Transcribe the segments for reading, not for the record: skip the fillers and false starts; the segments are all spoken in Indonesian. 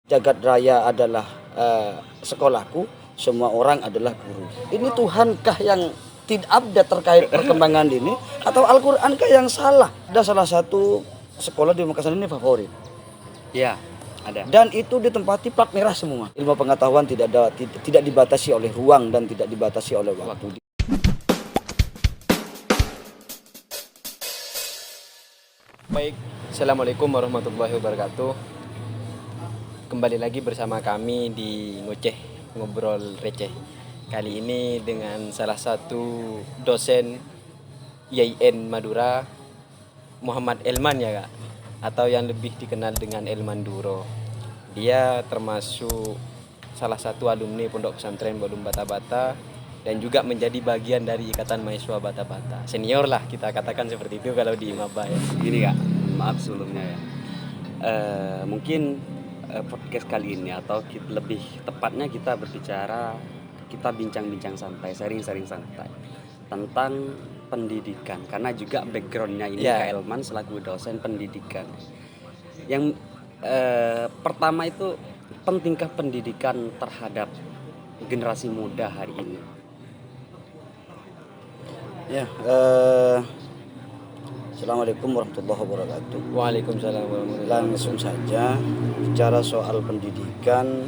Jagat raya adalah sekolahku, semua orang adalah guru. Ini Tuhankah yang tidak update terkait perkembangan ini, atau Al-Qur'ankah yang salah? Ada salah satu sekolah di Makassar ini favorit. Ya, ada. Dan itu ditempati plat merah semua. Ilmu pengetahuan tidak dibatasi oleh ruang dan tidak dibatasi oleh waktu. Baik, Assalamualaikum warahmatullahi wabarakatuh. Kembali lagi bersama kami di Ngoceh, Ngobrol Receh. Kali ini dengan salah satu dosen IAIN Madura, Muhammad Elman ya Kak, atau yang lebih dikenal dengan Elman Duro. Dia termasuk salah satu alumni Pondok Pesantren Balum Bata-Bata dan juga menjadi bagian dari Ikatan Mahasiswa Bata-Bata. Senior lah kita katakan seperti itu kalau di Maba ya. Gini Kak, maaf sebelumnya ya. Mungkin podcast kali ini atau lebih tepatnya kita berbicara, kita bincang-bincang santai, sharing-sharing santai tentang pendidikan, karena juga backgroundnya ini Kak Elman selaku dosen pendidikan. Yang pertama itu, pentingkah pendidikan terhadap generasi muda hari ini? Ya, Assalamualaikum warahmatullahi wabarakatuh. Waalaikumsalam warahmatullahi wabarakatuh. Langsung saja bicara soal pendidikan.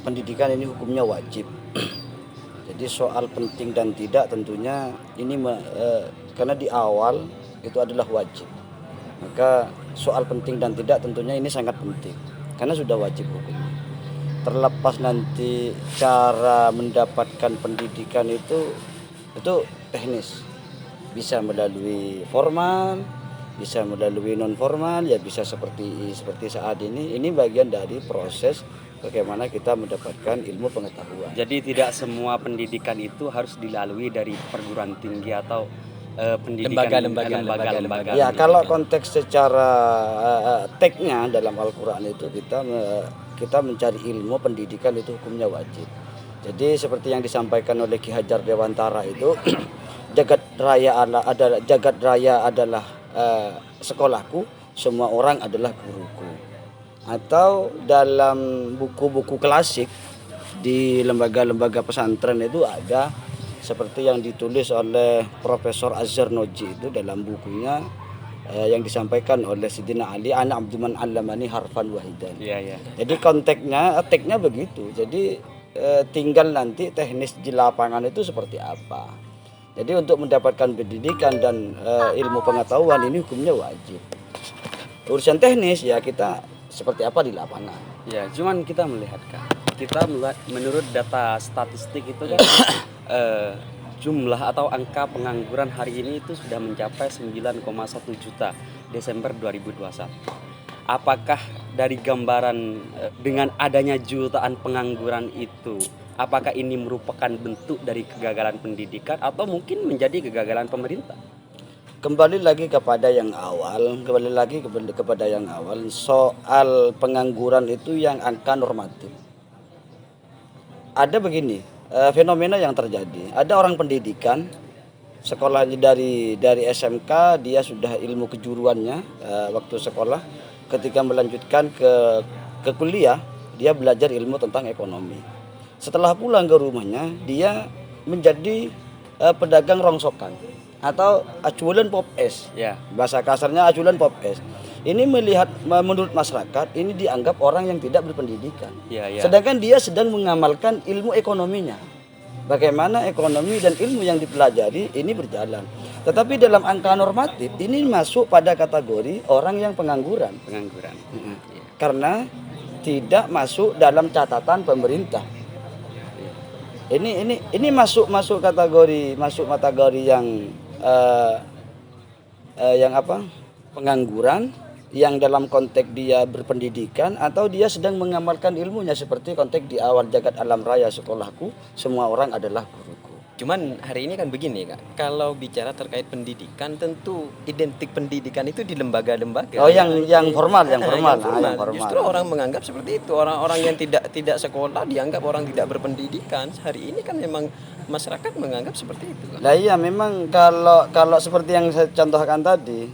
Pendidikan ini hukumnya wajib. Jadi soal penting dan tidak tentunya ini karena di awal itu adalah wajib. Maka soal penting dan tidak tentunya ini sangat penting karena sudah wajib hukumnya. Terlepas nanti cara mendapatkan pendidikan itu teknis. Bisa melalui formal, bisa melalui non formal, ya bisa seperti saat ini. Ini bagian dari proses bagaimana kita mendapatkan ilmu pengetahuan. Jadi tidak semua pendidikan itu harus dilalui dari perguruan tinggi atau pendidikan lembaga. Ya, kalau konteks secara teksnya dalam Al-Qur'an itu kita mencari ilmu pendidikan itu hukumnya wajib. Jadi seperti yang disampaikan oleh Ki Hajar Dewantara itu jagat raya adalah sekolahku, semua orang adalah guruku. Atau dalam buku-buku klasik di lembaga-lembaga pesantren itu ada seperti yang ditulis oleh Profesor Azhar Noji itu dalam bukunya yang disampaikan oleh Sidina Ali, ana abduman allamani harfan wahidan. Iya. Jadi teknya begitu. Jadi tinggal nanti teknis di lapangan itu seperti apa. Jadi untuk mendapatkan pendidikan dan ilmu pengetahuan ini hukumnya wajib. Urusan teknis ya kita seperti apa di lapangan. Ya, cuman kita melihat Kak. Kita melihat menurut data statistik itu kan jumlah atau angka pengangguran hari ini itu sudah mencapai 9,1 juta Desember 2021. Apakah dari gambaran dengan adanya jutaan pengangguran itu, apakah ini merupakan bentuk dari kegagalan pendidikan atau mungkin menjadi kegagalan pemerintah? Kembali lagi kepada yang awal, soal pengangguran itu yang angka normatif. Ada begini, fenomena yang terjadi. Ada orang pendidikan, sekolahnya dari SMK, dia sudah ilmu kejuruannya waktu sekolah. Ketika melanjutkan ke kuliah, dia belajar ilmu tentang ekonomi. Setelah pulang ke rumahnya, dia menjadi pedagang rongsokan atau aculan pop es. Ya. Bahasa kasarnya aculan pop es. Ini menurut masyarakat ini dianggap orang yang tidak berpendidikan. Ya. Sedangkan dia sedang mengamalkan ilmu ekonominya. Bagaimana ekonomi dan ilmu yang dipelajari ini berjalan. Tetapi dalam angka normatif ini masuk pada kategori orang yang pengangguran. Karena tidak masuk dalam catatan pemerintah. Ini masuk kategori yang pengangguran yang dalam konteks dia berpendidikan atau dia sedang mengamalkan ilmunya seperti konteks di awal jagat alam raya sekolahku, semua orang adalah guruku. Cuman hari ini kan begini Kak, kalau bicara terkait pendidikan tentu identik pendidikan itu di lembaga-lembaga. Oh yang formal. Justru orang menganggap seperti itu, orang-orang yang tidak sekolah dianggap orang tidak berpendidikan. Hari ini kan memang masyarakat menganggap seperti itu Kak. Nah iya memang kalau seperti yang saya contohkan tadi,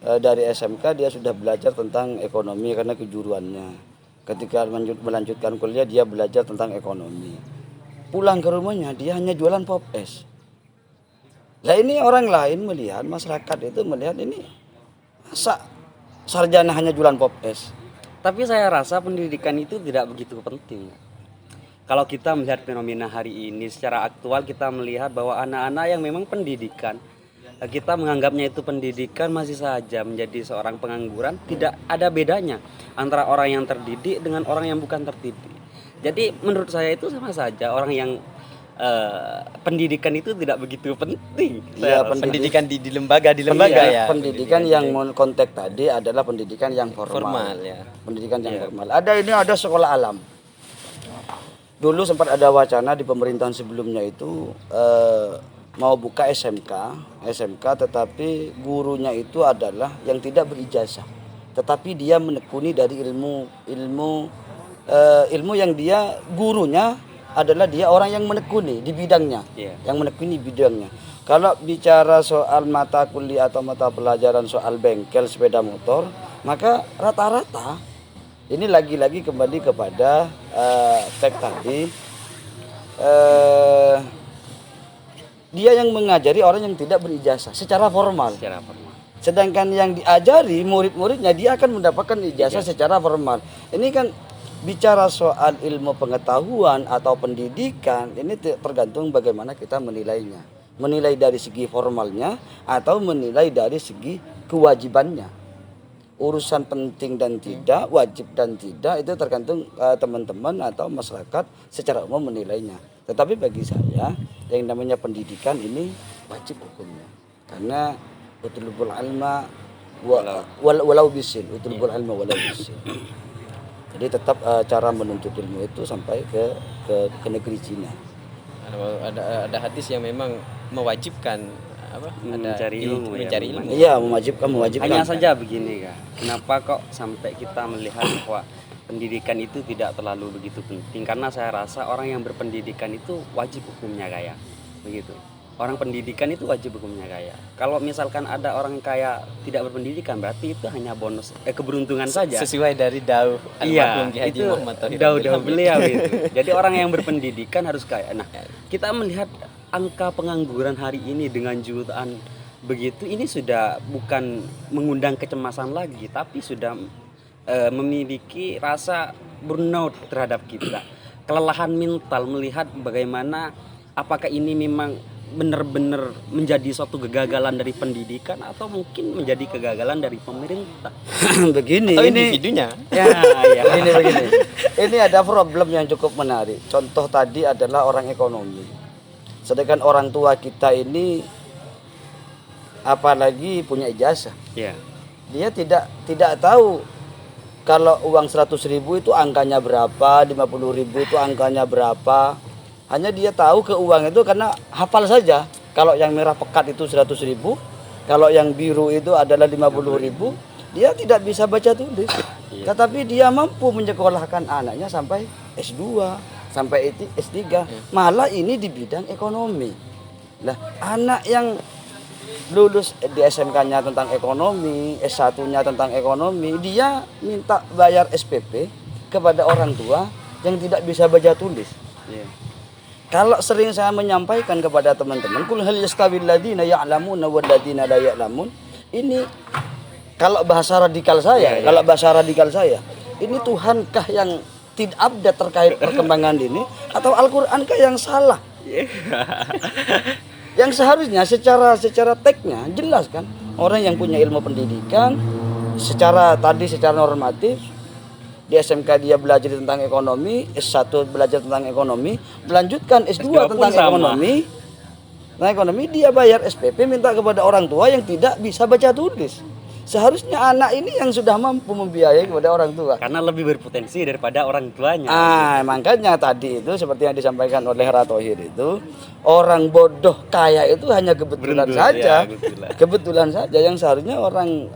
dari SMK dia sudah belajar tentang ekonomi karena kejuruannya. Ketika melanjutkan kuliah dia belajar tentang ekonomi. Pulang ke rumahnya dia hanya jualan pop es. Lah ini orang lain melihat, masyarakat itu melihat ini masa sarjana hanya jualan pop es. Tapi saya rasa pendidikan itu tidak begitu penting. Kalau kita melihat fenomena hari ini secara aktual, kita melihat bahwa anak-anak yang memang pendidikan, kita menganggapnya itu pendidikan masih saja menjadi seorang pengangguran. Tidak ada bedanya antara orang yang terdidik dengan orang yang bukan terdidik. Jadi menurut saya itu sama saja. Orang yang pendidikan itu tidak begitu penting. Ya, Pendidikan di lembaga Iya, ya. pendidikan yang konteks tadi adalah pendidikan yang formal. Formal ya. Pendidikan yang formal. Ada sekolah alam. Dulu sempat ada wacana di pemerintahan sebelumnya itu mau buka SMK tetapi gurunya itu adalah yang tidak berijazah. Tetapi dia menekuni dari ilmu yang dia gurunya adalah dia orang yang menekuni di bidangnya. Yang menekuni bidangnya. Kalau bicara soal mata kuliah atau mata pelajaran soal bengkel sepeda motor, maka rata-rata ini lagi-lagi kembali kepada teks tadi, dia yang mengajari orang yang tidak berijazah secara formal. Sedangkan yang diajari murid-muridnya dia akan mendapatkan ijazah secara formal. Ini kan bicara soal ilmu pengetahuan atau pendidikan, ini tergantung bagaimana kita menilainya. Menilai dari segi formalnya atau menilai dari segi kewajibannya. Urusan penting dan tidak, wajib dan tidak itu tergantung teman-teman atau masyarakat secara umum menilainya. Tetapi bagi saya yang namanya pendidikan ini wajib hukumnya. Karena utlubul ilma walau bisin, utlubul ilma walau bisin. Jadi tetap cara menuntut ilmu itu sampai ke negeri Cina. Ada hadis yang memang mewajibkan mencari ilmu. Iya, mewajibkan. Hanya saja begini Kak, kenapa kok sampai kita melihat bahwa pendidikan itu tidak terlalu begitu penting? Karena saya rasa orang yang berpendidikan itu wajib hukumnya kaya, begitu. Orang pendidikan itu wajib hukumnya kaya. Kalau misalkan ada orang kaya tidak berpendidikan, berarti itu hanya bonus keberuntungan saja. Sesuai dari dawuh almarhum Ki Haji Muhammad Tauhid. Dawuh beliau itu. Jadi orang yang berpendidikan harus kaya. Nah, kita melihat angka pengangguran hari ini dengan jutaan begitu, ini sudah bukan mengundang kecemasan lagi, tapi sudah memiliki rasa burnout terhadap kita, kelelahan mental melihat bagaimana apakah ini memang benar-benar menjadi suatu kegagalan dari pendidikan atau mungkin menjadi kegagalan dari pemerintah. Begini atau ini individunya. Begini. Ini ada problem yang cukup menarik. Contoh tadi adalah orang ekonomi. Sedangkan orang tua kita ini apalagi punya ijazah. Dia tidak tahu kalau uang 100.000 itu angkanya berapa, 50.000 itu angkanya berapa. Hanya dia tahu ke uang itu karena hafal saja. Kalau yang merah pekat itu 100.000, kalau yang biru itu adalah 50.000, dia tidak bisa baca tulis. Tetapi dia mampu menyekolahkan anaknya sampai S2, sampai S3. Malah ini di bidang ekonomi. Nah, anak yang lulus di SMK-nya tentang ekonomi, S1-nya tentang ekonomi, dia minta bayar SPP kepada orang tua yang tidak bisa baca tulis. Kalau sering saya menyampaikan kepada teman-teman, kul hal yastawil ladzina ya'lamuna wal ladzina la ya'lamun. Ini kalau bahasa radikal saya, ini Tuhankah yang tidak update terkait perkembangan ini atau Al-Qur'ankah yang salah? Yang seharusnya secara teksnya jelas kan, orang yang punya ilmu pendidikan secara normatif di SMK dia belajar tentang ekonomi, S1 belajar tentang ekonomi, melanjutkan S2 tentang ekonomi, dia bayar SPP minta kepada orang tua yang tidak bisa baca tulis. Seharusnya anak ini yang sudah mampu membiayai kepada orang tua. Karena lebih berpotensi daripada orang tuanya. Makanya tadi itu seperti yang disampaikan oleh Ratohir itu, orang bodoh kaya itu hanya kebetulan saja. Kebetulan saja yang seharusnya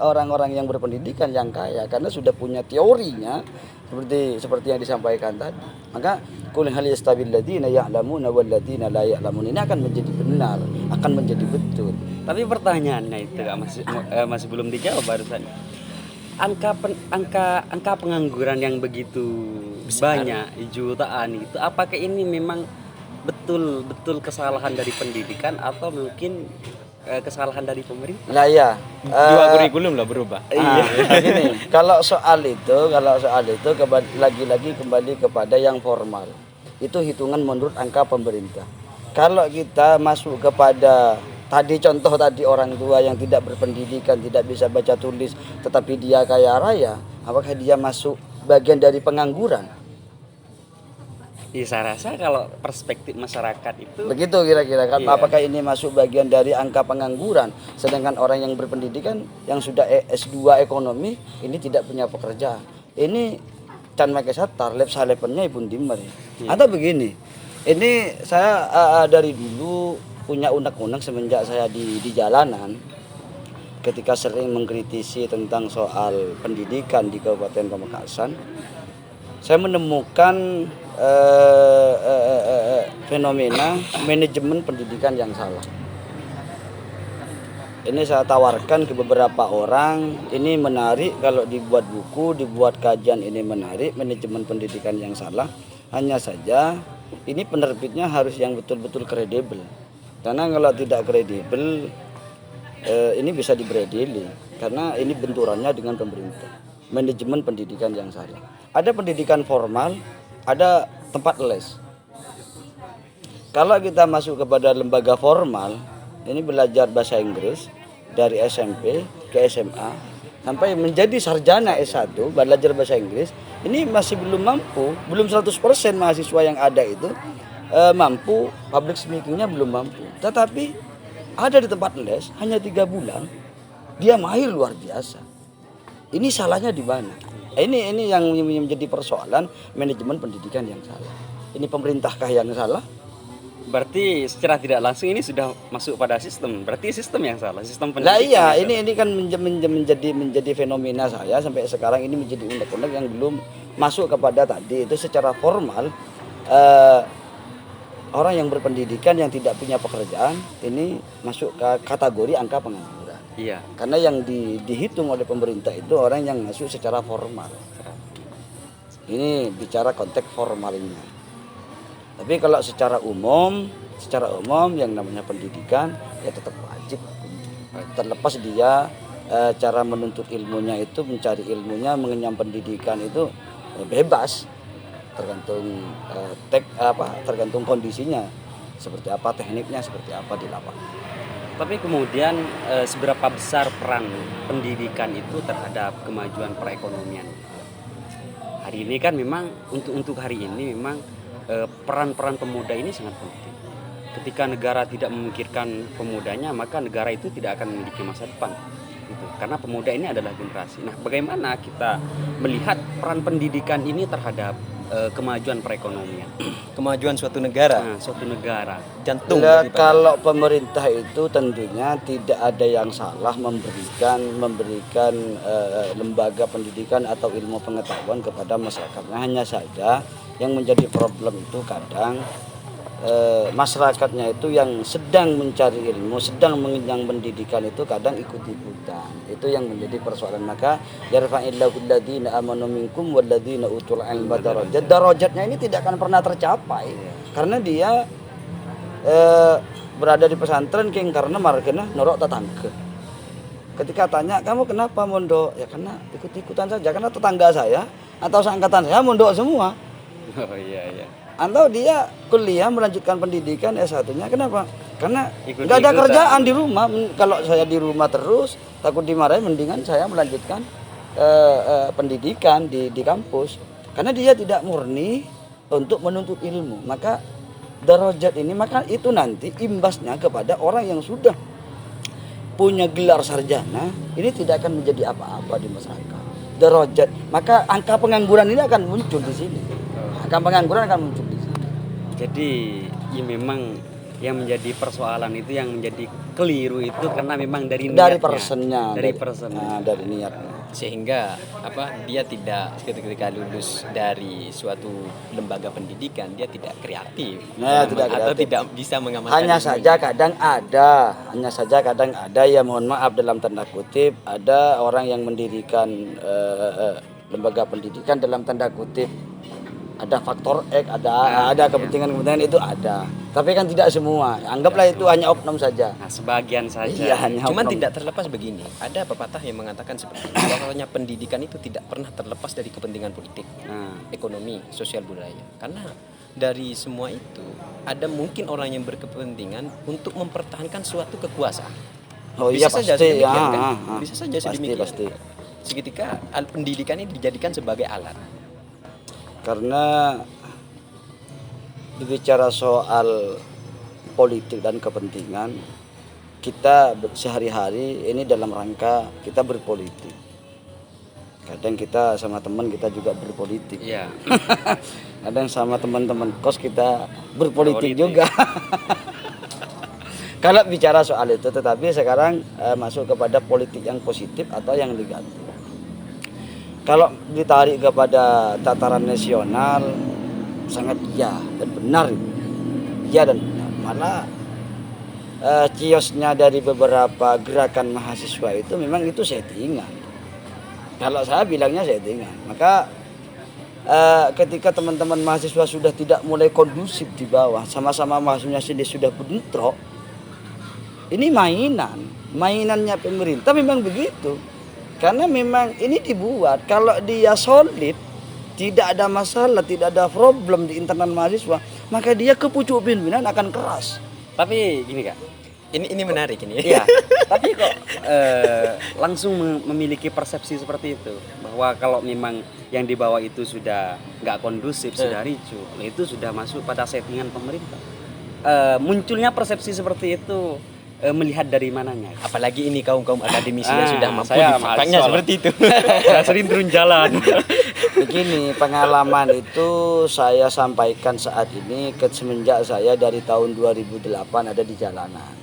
orang-orang yang berpendidikan yang kaya karena sudah punya teorinya, seperti yang disampaikan tadi. Maka qul hal yastabil ladzina ya'lamuna wal ladzina la ya'lamun, ini akan menjadi benar, akan menjadi betul. Tapi pertanyaannya itu masih belum dijawab barusan. Angka pengangguran yang begitu banyak, jutaan itu, apakah ini memang betul kesalahan dari pendidikan atau mungkin kesalahan dari pemerintah? Nah ya, Dua kurikulum lah berubah. iya. Gini, kalau soal itu lagi-lagi kembali kepada yang formal. Itu hitungan menurut angka pemerintah. Kalau kita masuk kepada tadi contoh tadi orang tua yang tidak berpendidikan, tidak bisa baca tulis, tetapi dia kaya raya, apakah dia masuk bagian dari pengangguran? Ya, saya rasa kalau perspektif masyarakat itu Begitu kira-kira kan, iya. apakah ini masuk bagian dari angka pengangguran, sedangkan orang yang berpendidikan yang sudah S2 ekonomi ini tidak punya pekerjaan. Ini can make satar lep salepennya pun dimmer. Atau begini, ini saya dari dulu punya unek-unek semenjak saya di jalanan, ketika sering mengkritisi tentang soal pendidikan di Kabupaten Pamekasan, saya menemukan fenomena manajemen pendidikan yang salah. Ini saya tawarkan ke beberapa orang, ini menarik kalau dibuat buku, dibuat kajian, ini menarik, manajemen pendidikan yang salah. Hanya saja ini penerbitnya harus yang betul-betul kredibel. Karena kalau tidak kredibel, ini bisa dibredeli, karena ini benturannya dengan pemerintah. Manajemen pendidikan yang salah. Ada pendidikan formal, ada tempat les. Kalau kita masuk kepada lembaga formal, ini belajar bahasa Inggris dari SMP ke SMA sampai menjadi sarjana S1 belajar bahasa Inggris, ini masih belum mampu, belum 100% mahasiswa yang ada itu mampu, public speakingnya belum mampu. Tetapi ada di tempat les hanya 3 bulan dia mahir luar biasa. Ini salahnya di mana? Ini yang menjadi persoalan manajemen pendidikan yang salah. Ini pemerintahkah yang salah? berarti secara tidak langsung ini sudah masuk pada sistem. Berarti sistem yang salah, sistem Lah pendidikan. iya, ini kan menjadi fenomena saya sampai sekarang ini menjadi undang-undang yang belum masuk kepada tadi itu secara formal. Orang yang berpendidikan yang tidak punya pekerjaan ini masuk ke kategori angka pengangguran. Iya. Karena yang dihitung oleh pemerintah itu orang yang masuk secara formal. Ini bicara konteks formalnya. Tapi kalau secara umum yang namanya pendidikan ya tetap wajib. Terlepas dia cara menuntut ilmunya itu, mencari ilmunya, mengenyam pendidikan itu bebas. Tergantung kondisinya seperti apa, tekniknya seperti apa di lapangan. Tapi kemudian seberapa besar peran pendidikan itu terhadap kemajuan perekonomian? Hari ini kan memang untuk hari ini memang peran-peran pemuda ini sangat penting. Ketika negara tidak memikirkan pemudanya, maka negara itu tidak akan memiliki masa depan. Gitu. Karena pemuda ini adalah generasi. Nah, bagaimana kita melihat peran pendidikan ini terhadap kemajuan perekonomian? Kemajuan suatu negara. Nah, suatu negara. Jantung. Kalau pemerintah itu tentunya tidak ada yang salah memberikan lembaga pendidikan atau ilmu pengetahuan kepada masyarakatnya. Hanya saja yang menjadi problem itu kadang masyarakatnya itu yang sedang mencari ilmu, sedang mengenyang pendidikan itu kadang ikut-ikutan. Itu yang menjadi persoalan. Maka yarfa'illahu alladziina aamanu minkum walladziina utul ilma darajat. Darajatnya ini tidak akan pernah tercapai karena dia berada di pesantren king karena markena norok tetangga. Ketika tanya, "Kamu kenapa mondok?" Ya karena ikut-ikutan saja, karena tetangga saya atau seangkatan saya mondok semua. Oh iya. Atau dia kuliah melanjutkan pendidikan S1-nya. Kenapa? Karena Ikut-ikutan. nggak ada kerjaan di rumah. Kalau saya di rumah terus takut dimarahin, mendingan saya melanjutkan pendidikan di kampus. Karena dia tidak murni untuk menuntut ilmu. Maka darajat ini, maka itu nanti imbasnya kepada orang yang sudah punya gelar sarjana, ini tidak akan menjadi apa-apa di masyarakat. Darajat, maka angka pengangguran ini akan muncul di sini. Angka pengangguran akan muncul di sini. Jadi ya memang yang menjadi persoalan itu, yang menjadi keliru itu karena memang dari niatnya. Dari personnya, Dari personnya. dari niatnya. sehingga dia tidak ketika lulus dari suatu lembaga pendidikan dia tidak kreatif, atau tidak bisa mengamankan hanya saja kadang ada ya, mohon maaf dalam tanda kutip, ada orang yang mendirikan lembaga pendidikan dalam tanda kutip, ada faktor X, ada kepentingan itu ada, tapi kan tidak semua, anggaplah itu hanya oknum saja. Sebagian saja. Iya, cuman tidak terlepas begini, ada pepatah yang mengatakan seperti itu, bahwasanya pendidikan itu tidak pernah terlepas dari kepentingan politik, ekonomi, sosial, budaya. Karena dari semua itu ada mungkin orang yang berkepentingan untuk mempertahankan suatu kekuasaan. Iya saja pasti sedemikian, ya. kan? Bisa saja sedemikian. Pasti. Seketika pendidikan ini dijadikan sebagai alat. Karena berbicara soal politik dan kepentingan, kita sehari-hari ini dalam rangka kita berpolitik. Kadang kita sama teman kita juga berpolitik. Iya. Kadang sama teman-teman kos kita berpolitik juga. Kalau bicara soal itu, tetapi sekarang masuk kepada politik yang positif atau yang negatif. Kalau ditarik kepada tataran nasional, sangat iya dan benar. Iya dan benar. Malah ciosnya dari beberapa gerakan mahasiswa itu memang itu settingan. Kalau saya bilangnya settingan. Maka ketika teman-teman mahasiswa sudah tidak mulai kondusif di bawah, sama-sama mahasiswanya sendiri sudah bentrok, ini mainannya pemerintah memang begitu. Karena memang ini dibuat, kalau dia solid, tidak ada masalah, tidak ada problem di internal mahasiswa, maka dia ke pucuk pimpinan akan keras. Tapi gini Kak, ini menarik ini. Iya. Tapi kok langsung memiliki persepsi seperti itu, bahwa kalau memang yang dibawa itu sudah nggak kondusif, sudah ricuh, itu sudah masuk pada settingan pemerintah. Munculnya persepsi seperti itu. Melihat dari mananya? Apalagi ini kaum akademisi yang sudah mampu saya difaktanya seperti itu. Saya sering turun jalan. Begini, pengalaman itu saya sampaikan saat ini semenjak saya dari tahun 2008 ada di jalanan.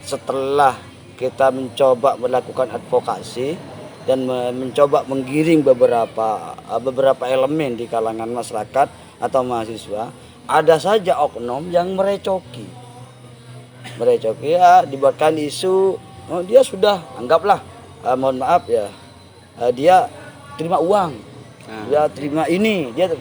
Setelah kita mencoba melakukan advokasi dan mencoba menggiring beberapa elemen di kalangan masyarakat atau mahasiswa, ada saja oknum yang merecoki ya, dibuatkan isu, dia sudah anggaplah mohon maaf ya, dia terima uang, dia terima ini, dia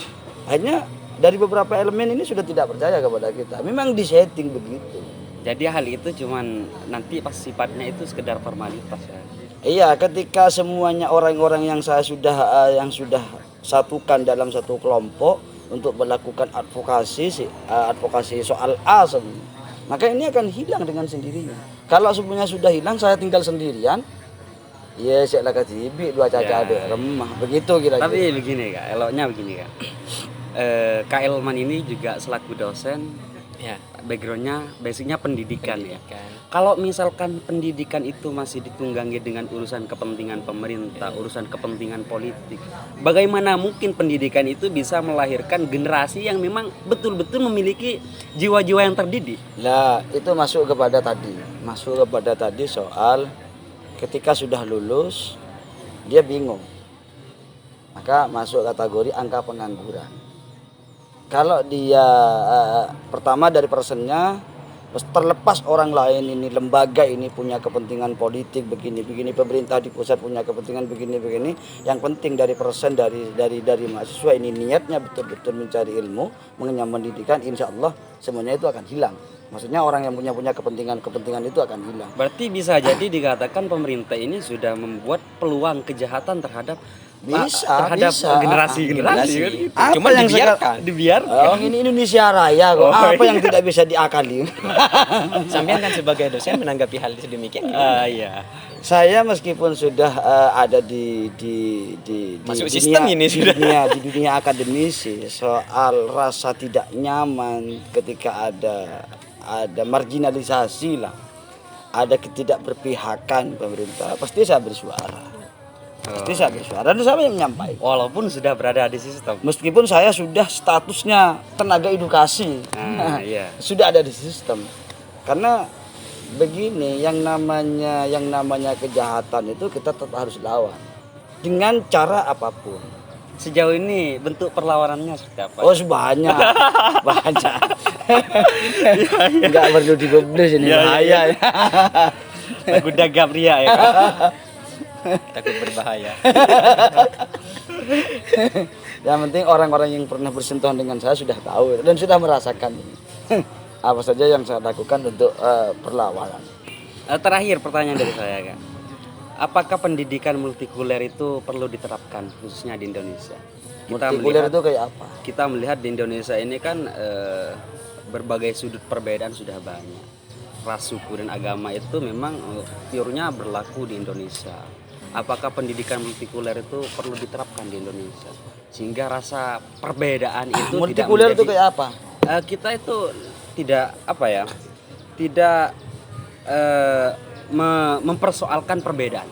hanya dari beberapa elemen ini sudah tidak percaya kepada kita. Memang disetting begitu. Jadi hal itu cuman nanti pas sifatnya itu sekedar formalitas ya. Iya, ketika semuanya orang-orang yang sudah satukan dalam satu kelompok untuk melakukan advokasi soal A semua, maka ini akan hilang dengan sendirinya. Kalau semuanya sudah hilang, saya tinggal sendirian, ya saya lagi tibi dua caca ada remah begitu kira-kira. Tapi begini Kak, eloknya begini Kak. Kak Elman ini juga selaku dosen, ya backgroundnya basicnya pendidikan ya. Kalau misalkan pendidikan itu masih ditunggangi dengan urusan kepentingan pemerintah, urusan kepentingan politik, bagaimana mungkin pendidikan itu bisa melahirkan generasi yang memang betul-betul memiliki jiwa-jiwa yang terdidik? Nah, itu masuk kepada tadi soal ketika sudah lulus dia bingung, maka masuk kategori angka pengangguran. Kalau dia pertama dari persennya, terlepas orang lain ini, lembaga ini punya kepentingan politik begini, pemerintah di pusat punya kepentingan begini, yang penting dari persen dari mahasiswa ini niatnya betul-betul mencari ilmu, mengenyam pendidikan, insya Allah semuanya itu akan hilang. Maksudnya orang yang punya kepentingan itu akan hilang. Berarti bisa jadi dikatakan pemerintah ini sudah membuat peluang kejahatan terhadap generasi. Cuma dibiarkan. Ini Indonesia Raya kok. Apa yang tidak bisa diakali? Sampean kan sebagai dosen menanggapi hal sedemikian. Iya. Saya meskipun sudah ada di masuk dunia, sistem ini di dunia akademisi, soal rasa tidak nyaman ketika ada marginalisasi lah, ada ketidakberpihakan pemerintah, pasti saya bersuara. Dan saya menyampaikan. Walaupun sudah berada di sistem. Meskipun saya sudah statusnya tenaga edukasi, iya. sudah ada di sistem. Karena begini, yang namanya kejahatan itu kita tetap harus lawan dengan cara apapun. Sejauh ini bentuk perlawanannya seperti apa? Oh, banyak. Banyak. Enggak perlu digubris ini, bahaya. Takut dagap ria ya kan? Takut berbahaya. Yang penting orang-orang yang pernah bersentuhan dengan saya sudah tahu dan sudah merasakan ini. Apa saja yang saya lakukan untuk perlawanan. Terakhir pertanyaan dari saya, Kak. Apakah pendidikan multikuler itu perlu diterapkan khususnya di Indonesia? Multikuler itu kayak apa? Kita melihat di Indonesia ini kan berbagai sudut perbedaan sudah banyak. Ras, suku, dan agama itu memang pure-nya berlaku di Indonesia. Apakah pendidikan multikuler itu perlu diterapkan di Indonesia? Sehingga rasa perbedaan itu multikuler itu kayak apa? Kita itu tidak mempersoalkan perbedaan.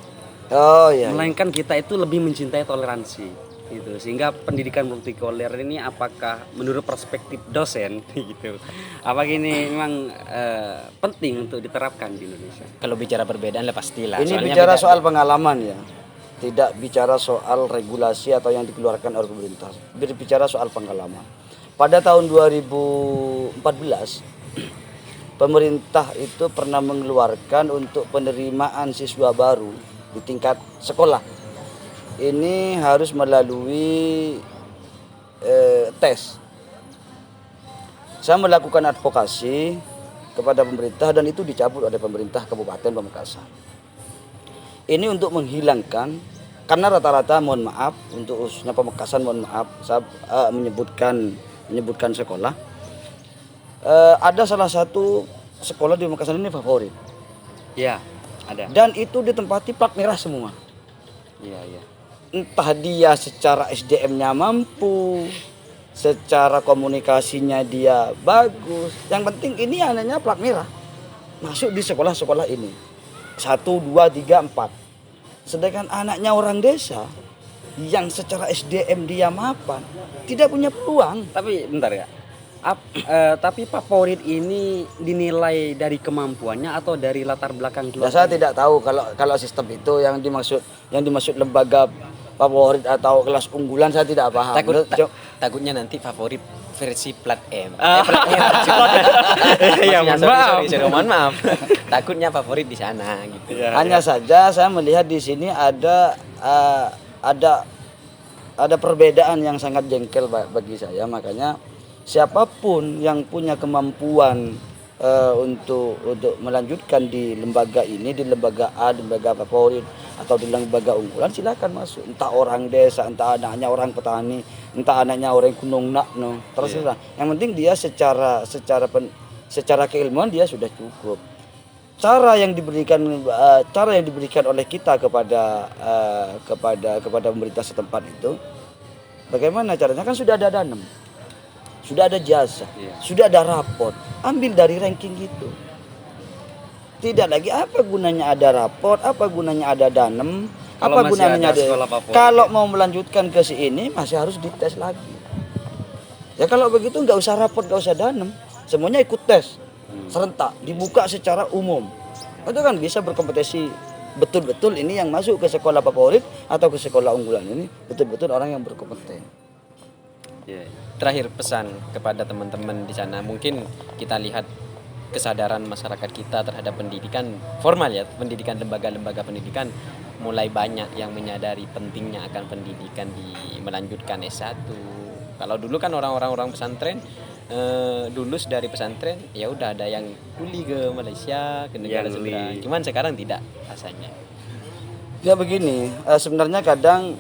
Oh iya. Melainkan kita itu lebih mencintai toleransi gitu. Sehingga pendidikan multikuler ini apakah menurut perspektif dosen gitu. Apakah ini memang penting untuk diterapkan di Indonesia? Kalau bicara perbedaan lah pastilah. Ini Soalnya bicara beda- soal pengalaman ya. Tidak bicara soal regulasi atau yang dikeluarkan oleh pemerintah. Berbicara soal pengalaman. Pada tahun 2014 pemerintah itu pernah mengeluarkan untuk penerimaan siswa baru di tingkat sekolah. Ini harus melalui tes. Saya melakukan advokasi kepada pemerintah dan itu dicabut oleh pemerintah Kabupaten Pamekasan. Ini untuk menghilangkan, karena rata-rata mohon maaf untuk khususnya Pamekasan, mohon maaf saya menyebutkan sekolah. Ada salah satu sekolah di Pamekasan ini favorit. Ya, ada. Dan itu ditempati plat merah semua. Iya, iya. Entah dia secara SDM-nya mampu, secara komunikasinya dia bagus. Yang penting ini anaknya plat merah. Masuk di sekolah-sekolah ini. 1, 2, 3, 4. Sedangkan anaknya orang desa yang secara SDM dia mapan, tidak punya peluang. Tapi bentar ya. Tapi favorit ini dinilai dari kemampuannya atau dari latar belakang Ya, keluarga? saya tidak tahu kalau sistem itu yang dimaksud lembaga favorit atau kelas unggulan, saya tidak paham. Takutnya nanti favorit versi plat M. Plat Ya, mohon maaf. mohon maaf. Takutnya favorit di sana gitu. Ya, Hanya saja saya melihat di sini ada perbedaan yang sangat jengkel bagi saya. Makanya siapapun yang punya kemampuan untuk melanjutkan di lembaga ini, di lembaga A, di lembaga favorit atau di lembaga unggulan, silakan masuk. Entah orang desa, entah anaknya orang petani, entah anaknya orang Gunung Nakno, terserah. Yang penting dia secara keilmuan dia sudah cukup. Cara yang diberikan oleh kita kepada pemerintah setempat itu, bagaimana caranya? Kan sudah ada danem, sudah ada jasa, sudah ada raport. Ambil dari ranking itu. Tidak lagi apa gunanya ada raport, apa gunanya ada danem, Kalau apa masih gunanya ada sekolah favorit, kalau ya. mau melanjutkan ke sini masih harus dites lagi. Ya kalau begitu nggak usah raport, nggak usah danem, semuanya ikut tes serentak, dibuka secara umum. Itu kan bisa berkompetisi betul-betul ini yang masuk ke sekolah favorit atau ke sekolah unggulan ini betul-betul orang yang berkompeten. Iya. Terakhir pesan kepada teman-teman di sana, mungkin kita lihat kesadaran masyarakat kita terhadap pendidikan formal ya, pendidikan lembaga-lembaga pendidikan mulai banyak yang menyadari pentingnya akan pendidikan di melanjutkan S1. Kalau dulu kan orang-orang pesantren lulus dari pesantren ya udah ada yang kuli ke Malaysia, ke negara seberang. Cuman sekarang tidak rasanya. Ya begini, sebenarnya kadang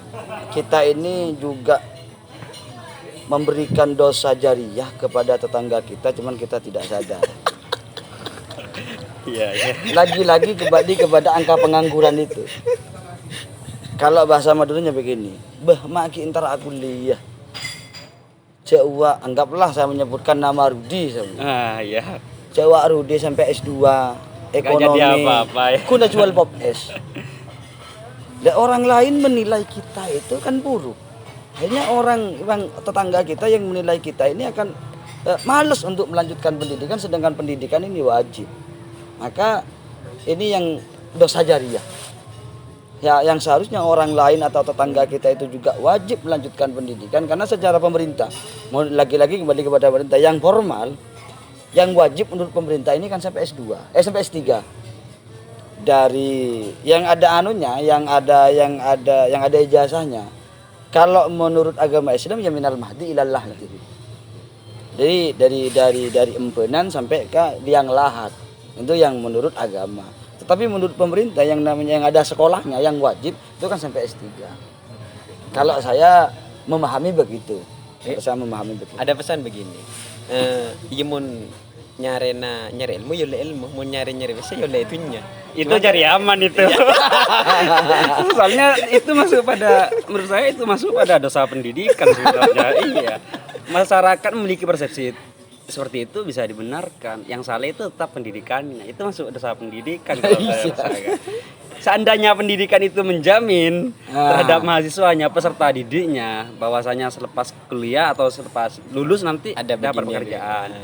kita ini juga memberikan dosa jariah kepada tetangga kita, cuman kita tidak sadar. Iya, iya. Lagi-lagi kembali kepada angka pengangguran itu. Kalau bahasa Maduranya begini, bah maki entar aku liah. Jawa, anggaplah saya menyebutkan nama Rudi. Iya. Jawa Rudi sampai S2 ekonomi. jadi apa-apa ya. Kuna jual pop es. Dan orang lain menilai kita itu kan buruk. Akhirnya orang tetangga kita yang menilai kita ini akan malas untuk melanjutkan pendidikan, sedangkan pendidikan ini wajib. maka ini yang dosa jariah. Ya, yang seharusnya orang lain atau tetangga kita itu juga wajib melanjutkan pendidikan, karena secara pemerintah, lagi-lagi kembali kepada pemerintah yang formal, yang wajib menurut pemerintah ini kan sampai S2, sampai S3. Dari yang ada anunya, yang ada ijazahnya. Kalau menurut agama Islam ya minal mahdi ilallah gitu. Jadi dari empenan sampai ke liang lahat. Itu yang menurut agama. Tetapi menurut pemerintah yang namanya yang ada sekolahnya yang wajib itu kan sampai S3. Kalau saya memahami begitu. Saya memahami begitu. Ada pesan begini. Iya mau nyari ilmu ya ilmu, mau nyari wes ya itunya. Itu cari aman itu. Soalnya itu masuk pada, menurut saya itu masuk pada dosa pendidikan sebenarnya. Iya. Masyarakat memiliki persepsi seperti itu bisa dibenarkan. Yang salah itu tetap pendidikannya. Itu masuk dosa pendidikan kalau saya. Seandainya pendidikan itu menjamin terhadap mahasiswanya, peserta didiknya, bahwasanya selepas kuliah atau selepas lulus nanti ada dapat pekerjaan.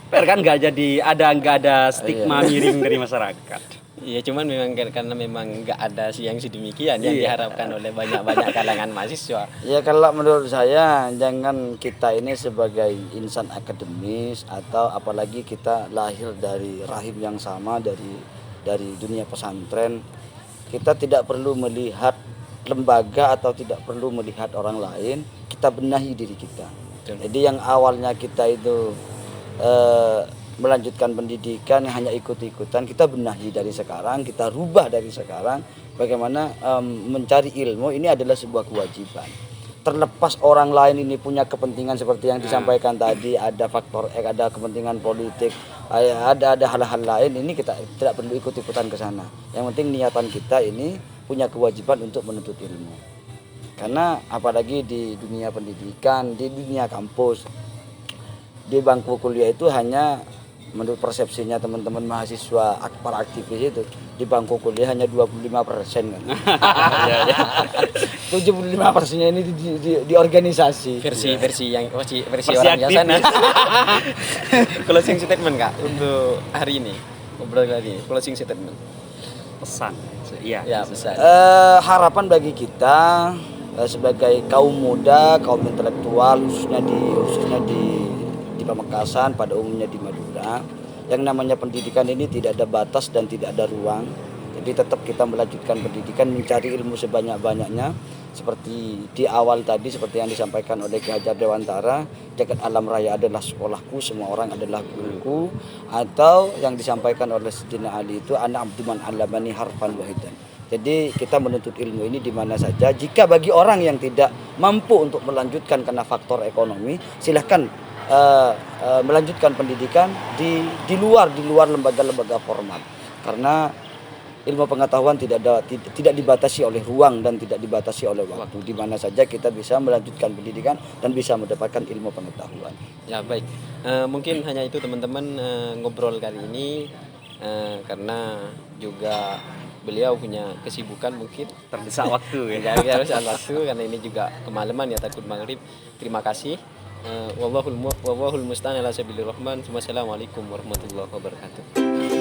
Kan nggak ada stigma miring dari masyarakat. Iya, cuman memang karena memang nggak ada yang sedemikian yang diharapkan oleh banyak kalangan mahasiswa. Ya kalau menurut saya jangan kita ini sebagai insan akademis atau apalagi kita lahir dari rahim yang sama dari dunia pesantren, kita tidak perlu melihat lembaga atau tidak perlu melihat orang lain, kita benahi diri kita. Jadi yang awalnya kita itu melanjutkan pendidikan hanya ikut-ikutan, kita benahi dari sekarang, kita rubah dari sekarang bagaimana mencari ilmu ini adalah sebuah kewajiban. Terlepas orang lain ini punya kepentingan seperti yang disampaikan tadi, ada faktor X, ada kepentingan politik, ada hal-hal lain, ini kita tidak perlu ikut-ikutan ke sana. Yang penting niatan kita ini punya kewajiban untuk menuntut ilmu. Karena apalagi di dunia pendidikan, di dunia kampus, di bangku kuliah itu hanya menurut persepsinya teman-teman mahasiswa para aktivis itu di bangku kuliah hanya 25% kan. 75%-nya ini di organisasi. Versi orang yang sana. Closing statement Kak untuk hari ini. Ngobrol kali ini. Closing statement. Pesan. Iya. Ya, pesan. Harapan bagi kita sebagai kaum muda, kaum intelektual khususnya di Pamekasan, pada umumnya di Madura, yang namanya pendidikan ini tidak ada batas dan tidak ada ruang. Jadi tetap kita melanjutkan pendidikan, mencari ilmu sebanyak-banyaknya. Seperti di awal tadi, seperti yang disampaikan oleh Ki Hajar Dewantara, jagat alam raya adalah sekolahku, semua orang adalah guruku. Atau yang disampaikan oleh Sayyidina Ali itu, ana abduman alamani harfan wahidan. Jadi kita menuntut ilmu ini di mana saja. Jika bagi orang yang tidak mampu untuk melanjutkan karena faktor ekonomi, silahkan melanjutkan pendidikan di luar lembaga-lembaga formal, karena ilmu pengetahuan tidak dibatasi oleh ruang dan tidak dibatasi oleh waktu. Di mana saja kita bisa melanjutkan pendidikan dan bisa mendapatkan ilmu pengetahuan. Ya baik, mungkin hanya itu teman-teman ngobrol kali ini, karena juga beliau punya kesibukan mungkin Terdesak waktu ya. Terdesak waktu karena ini juga kemalaman ya, takut maghrib. Terima kasih. Wallahul musta'an ala sabilir rahman. Wassalamualaikum warahmatullahi wabarakatuh.